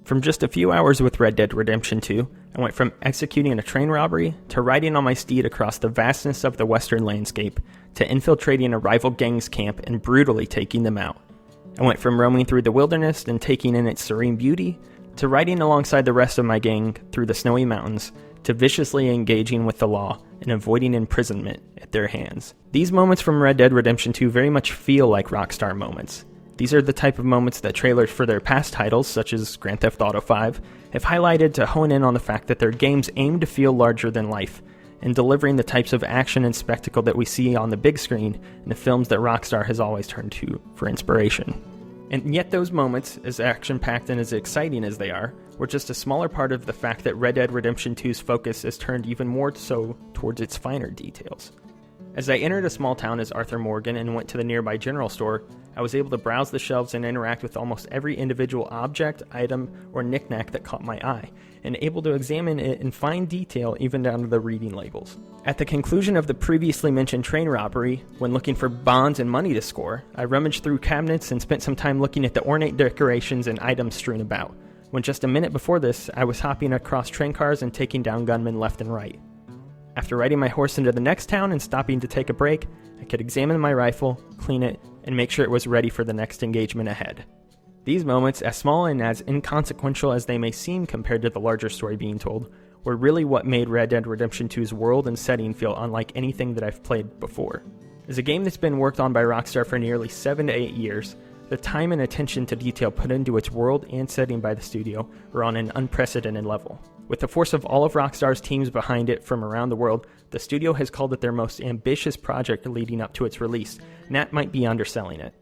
From just a few hours with Red Dead Redemption 2, I went from executing a train robbery to riding on my steed across the vastness of the western landscape to infiltrating a rival gang's camp and brutally taking them out. I went from roaming through the wilderness and taking in its serene beauty to riding alongside the rest of my gang through the snowy mountains to viciously engaging with the law and avoiding imprisonment at their hands. These moments from Red Dead Redemption 2 very much feel like Rockstar moments. These are the type of moments that trailers for their past titles, such as Grand Theft Auto 5, have highlighted to hone in on the fact that their games aim to feel larger than life, and delivering the types of action and spectacle that we see on the big screen in the films that Rockstar has always turned to for inspiration. And yet those moments, as action-packed and as exciting as they are, were just a smaller part of the fact that Red Dead Redemption 2's focus is turned even more so towards its finer details. As I entered a small town as Arthur Morgan and went to the nearby general store, I was able to browse the shelves and interact with almost every individual object, item, or knickknack that caught my eye, and able to examine it in fine detail even down to the reading labels. At the conclusion of the previously mentioned train robbery, when looking for bonds and money to score, I rummaged through cabinets and spent some time looking at the ornate decorations and items strewn about, when just a minute before this, I was hopping across train cars and taking down gunmen left and right. After riding my horse into the next town and stopping to take a break, I could examine my rifle, clean it, and make sure it was ready for the next engagement ahead. These moments, as small and as inconsequential as they may seem compared to the larger story being told, were really what made Red Dead Redemption 2's world and setting feel unlike anything that I've played before. As a game that's been worked on by Rockstar for nearly 7 to 8 years, the time and attention to detail put into its world and setting by the studio were on an unprecedented level. With the force of all of Rockstar's teams behind it from around the world, the studio has called it their most ambitious project leading up to its release, and that might be underselling it.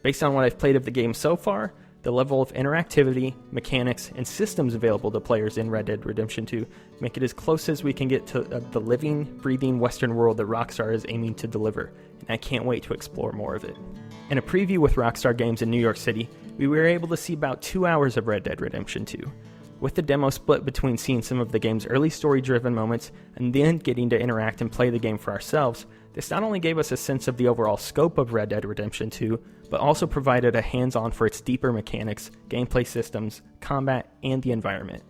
Based on what I've played of the game so far, the level of interactivity, mechanics, and systems available to players in Red Dead Redemption 2 make it as close as we can get to the living, breathing Western world that Rockstar is aiming to deliver, and I can't wait to explore more of it. In a preview with Rockstar Games in New York City, we were able to see about 2 hours of Red Dead Redemption 2. With the demo split between seeing some of the game's early story-driven moments and then getting to interact and play the game for ourselves, this not only gave us a sense of the overall scope of Red Dead Redemption 2, but also provided a hands-on for its deeper mechanics, gameplay systems, combat, and the environment.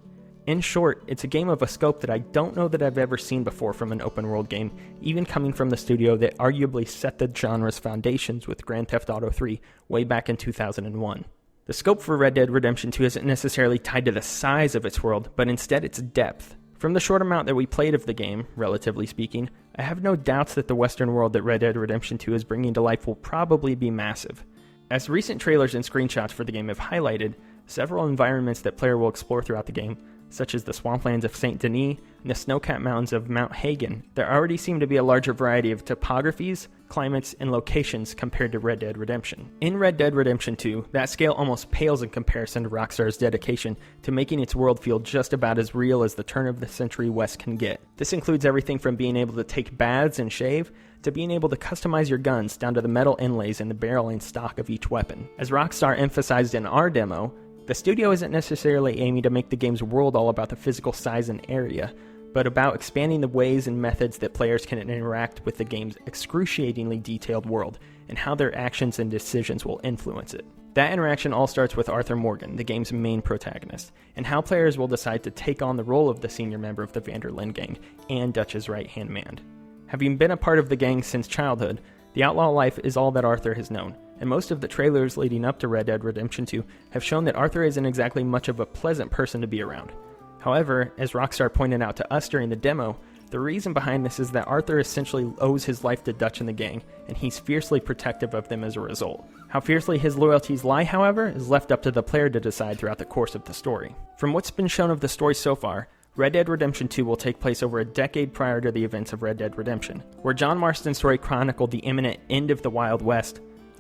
In short, it's a game of a scope that I don't know that I've ever seen before from an open-world game, even coming from the studio that arguably set the genre's foundations with Grand Theft Auto 3 way back in 2001. The scope for Red Dead Redemption 2 isn't necessarily tied to the size of its world, but instead its depth. From the short amount that we played of the game, relatively speaking, I have no doubts that the Western world that Red Dead Redemption 2 is bringing to life will probably be massive. As recent trailers and screenshots for the game have highlighted, several environments that player will explore throughout the game, such as the swamplands of St. Denis and the snow-capped mountains of Mount Hagen, there already seem to be a larger variety of topographies, climates, and locations compared to Red Dead Redemption. In Red Dead Redemption 2, that scale almost pales in comparison to Rockstar's dedication to making its world feel just about as real as the turn-of-the-century West can get. This includes everything from being able to take baths and shave, to being able to customize your guns down to the metal inlays in the barrel and stock of each weapon. As Rockstar emphasized in our demo, the studio isn't necessarily aiming to make the game's world all about the physical size and area, but about expanding the ways and methods that players can interact with the game's excruciatingly detailed world, and how their actions and decisions will influence it. That interaction all starts with Arthur Morgan, the game's main protagonist, and how players will decide to take on the role of the senior member of the Van der Linde gang and Dutch's right-hand man. Having been a part of the gang since childhood, the outlaw life is all that Arthur has known, and most of the trailers leading up to Red Dead Redemption 2 have shown that Arthur isn't exactly much of a pleasant person to be around. However, as Rockstar pointed out to us during the demo, the reason behind this is that Arthur essentially owes his life to Dutch and the gang, and he's fiercely protective of them as a result. How fiercely his loyalties lie, however, is left up to the player to decide throughout the course of the story. From what's been shown of the story so far, Red Dead Redemption 2 will take place over a decade prior to the events of Red Dead Redemption. Where John Marston's story chronicled the imminent end of the Wild West,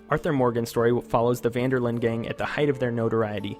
Arthur Morgan's story follows the Van der Linde gang at the height of their notoriety,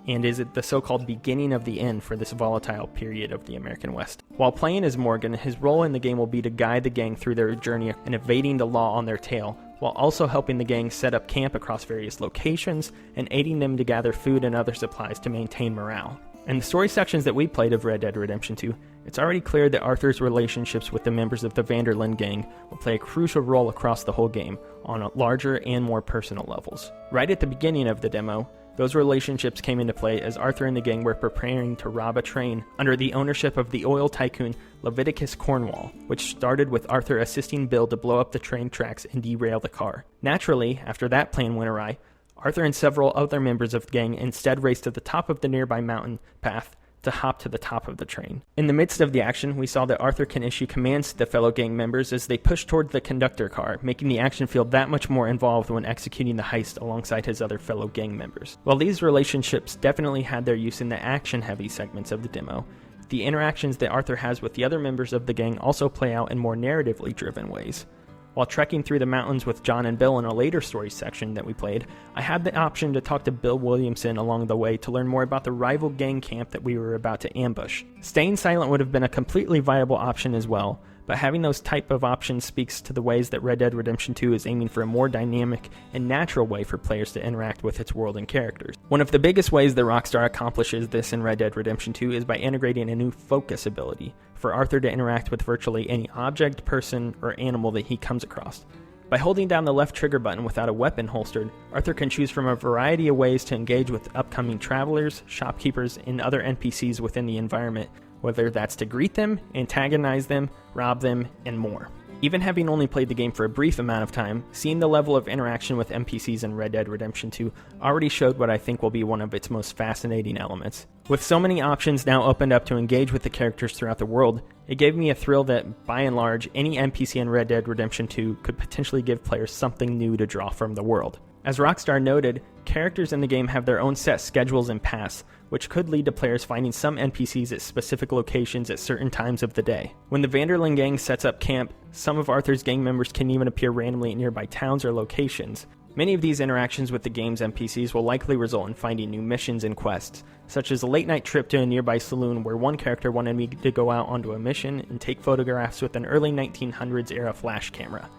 and is at the so-called beginning of the end for this volatile period of the American West. While playing as Morgan, his role in the game will be to guide the gang through their journey and evading the law on their tail, while also helping the gang set up camp across various locations and aiding them to gather food and other supplies to maintain morale. In the story sections that we played of Red Dead Redemption 2, it's already clear that Arthur's relationships with the members of the Van der Linde gang will play a crucial role across the whole game on larger and more personal levels. Right at the beginning of the demo, Those relationships came into play as Arthur and the gang were preparing to rob a train under the ownership of the oil tycoon Leviticus Cornwall, which started with Arthur assisting Bill to blow up the train tracks and derail the car. Naturally, after that plan went awry, Arthur and several other members of the gang instead raced to the top of the nearby mountain path to hop to the top of the train. In the midst of the action, we saw that Arthur can issue commands to the fellow gang members as they push toward the conductor car, making the action feel that much more involved when executing the heist alongside his other fellow gang members. While these relationships definitely had their use in the action-heavy segments of the demo, the interactions that Arthur has with the other members of the gang also play out in more narratively driven ways. While trekking through the mountains with John and Bill in a later story section that we played, I had the option to talk to Bill Williamson along the way to learn more about the rival gang camp that we were about to ambush. Staying silent would have been a completely viable option as well, but having those type of options speaks to the ways that Red Dead Redemption 2 is aiming for a more dynamic and natural way for players to interact with its world and characters. One of the biggest ways that Rockstar accomplishes this in Red Dead Redemption 2 is by integrating a new focus ability for Arthur to interact with virtually any object, person, or animal that he comes across. By holding down the left trigger button without a weapon holstered, Arthur can choose from a variety of ways to engage with upcoming travelers, shopkeepers, and other NPCs within the environment, whether that's to greet them, antagonize them, rob them, and more. Even having only played the game for a brief amount of time, seeing the level of interaction with NPCs in Red Dead Redemption 2 already showed what I think will be one of its most fascinating elements. With so many options now opened up to engage with the characters throughout the world, it gave me a thrill that, by and large, any NPC in Red Dead Redemption 2 could potentially give players something new to draw from the world. As Rockstar noted, characters in the game have their own set schedules and paths, which could lead to players finding some NPCs at specific locations at certain times of the day. When the Vanderlyn gang sets up camp, some of Arthur's gang members can even appear randomly at nearby towns or locations. Many of these interactions with the game's NPCs will likely result in finding new missions and quests, such as a late-night trip to a nearby saloon where one character wanted me to go out onto a mission and take photographs with an early 1900s-era flash camera.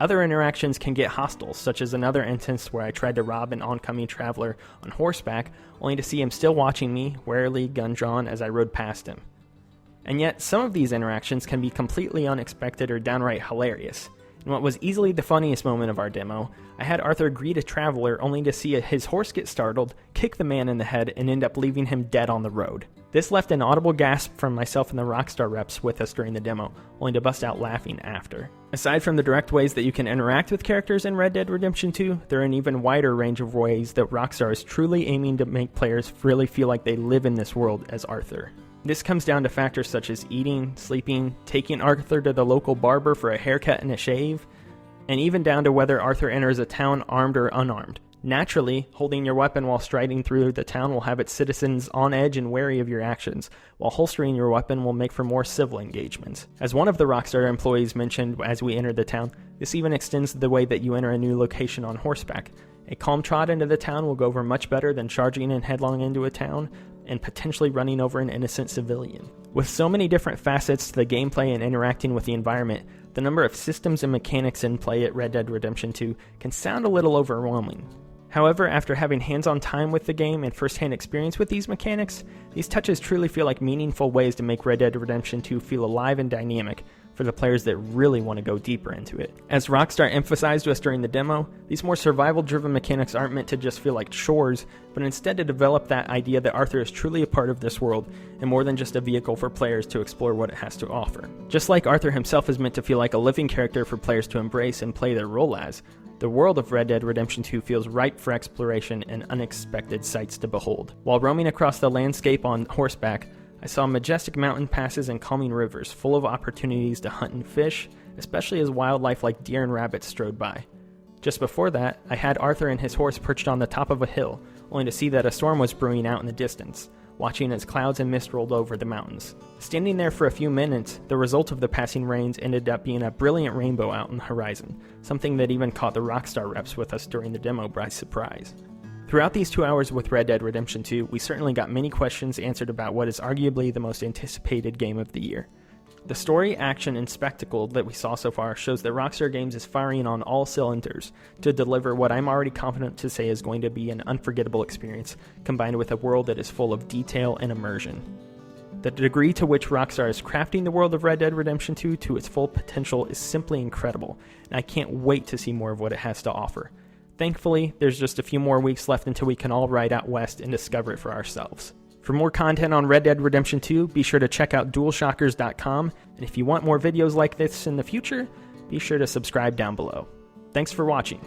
Other interactions can get hostile, such as another instance where I tried to rob an oncoming traveler on horseback, only to see him still watching me, warily gun drawn, as I rode past him. And yet, some of these interactions can be completely unexpected or downright hilarious. In what was easily the funniest moment of our demo, I had Arthur greet a traveler only to see his horse get startled, kick the man in the head, and end up leaving him dead on the road. This left an audible gasp from myself and the Rockstar reps with us during the demo, only to bust out laughing after. Aside from the direct ways that you can interact with characters in Red Dead Redemption 2, there are an even wider range of ways that Rockstar is truly aiming to make players really feel like they live in this world as Arthur. This comes down to factors such as eating, sleeping, taking Arthur to the local barber for a haircut and a shave, and even down to whether Arthur enters a town armed or unarmed. Naturally, holding your weapon while striding through the town will have its citizens on edge and wary of your actions, while holstering your weapon will make for more civil engagements. As one of the Rockstar employees mentioned as we entered the town, this even extends to the way that you enter a new location on horseback. A calm trot into the town will go over much better than charging in headlong into a town and potentially running over an innocent civilian. With so many different facets to the gameplay and interacting with the environment, the number of systems and mechanics in play at Red Dead Redemption 2 can sound a little overwhelming. However, after having hands-on time with the game and first-hand experience with these mechanics, these touches truly feel like meaningful ways to make Red Dead Redemption 2 feel alive and dynamic for the players that really want to go deeper into it. As Rockstar emphasized to us during the demo, these more survival-driven mechanics aren't meant to just feel like chores, but instead to develop that idea that Arthur is truly a part of this world and more than just a vehicle for players to explore what it has to offer. Just like Arthur himself is meant to feel like a living character for players to embrace and play their role as, the world of Red Dead Redemption 2 feels ripe for exploration and unexpected sights to behold. While roaming across the landscape on horseback, I saw majestic mountain passes and calming rivers full of opportunities to hunt and fish, especially as wildlife like deer and rabbits strode by. Just before that, I had Arthur and his horse perched on the top of a hill, only to see that a storm was brewing out in the distance, watching as clouds and mist rolled over the mountains. Standing there for a few minutes, the result of the passing rains ended up being a brilliant rainbow out on the horizon, something that even caught the Rockstar reps with us during the demo by surprise. Throughout these 2 hours with Red Dead Redemption 2, we certainly got many questions answered about what is arguably the most anticipated game of the year. The story, action, and spectacle that we saw so far shows that Rockstar Games is firing on all cylinders to deliver what I'm already confident to say is going to be an unforgettable experience, combined with a world that is full of detail and immersion. The degree to which Rockstar is crafting the world of Red Dead Redemption 2 to its full potential is simply incredible, and I can't wait to see more of what it has to offer. Thankfully, there's just a few more weeks left until we can all ride out west and discover it for ourselves. For more content on Red Dead Redemption 2, be sure to check out DualShockers.com, and if you want more videos like this in the future, be sure to subscribe down below. Thanks for watching.